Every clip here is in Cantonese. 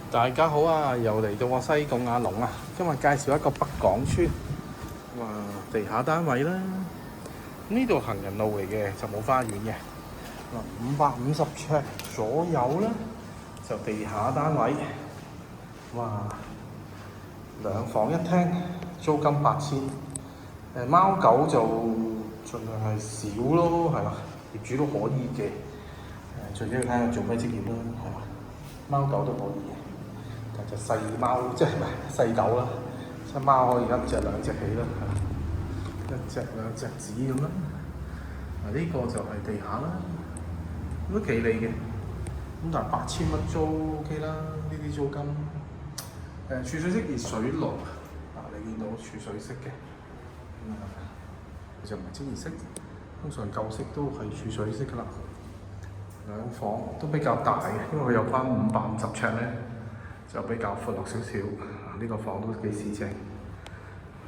大家好啊！又嚟到我西貢阿龍啊！今日介紹一個北港村，哇，地下單位啦。呢度行人路嚟嘅，就冇花園嘅。550尺左右啦，就地下單位。哇，2房1廳，租金8000。貓狗就盡量係少咯，係嘛？業主都可以嘅。最緊要睇下做咩職業啦，係嘛？貓狗都可以嘅。但就細貓，即係唔係細狗啦？隻貓可以1隻2隻起啦，係1隻2隻子咁啦。呢個就係地下啦，都幾利嘅。咁但係8000蚊租 OK 啦，呢啲租金。儲水式熱水爐，你見到儲水式嘅，就唔係即熱式，通常舊式都係儲水式㗎啦。2房都比較大嘅，因為佢有翻550尺咧。就比較闊落少少，呢個房都幾市正。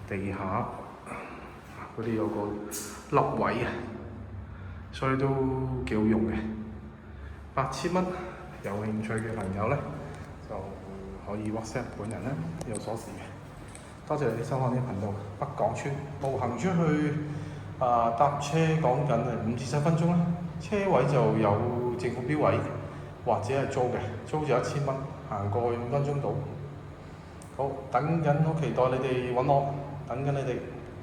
地下嗰啲有個凹位啊，所以都幾好用嘅。8000蚊，有興趣嘅朋友咧就可以 WhatsApp 本人咧，有鎖匙嘅。多謝你收看呢個頻道。北港村步行出去搭車講緊係5至7分鐘啦。車位就有政府標位，或者係租嘅，租就1000蚊。行過去5分鐘到，好，等緊，好期待你哋揾我，等緊你哋。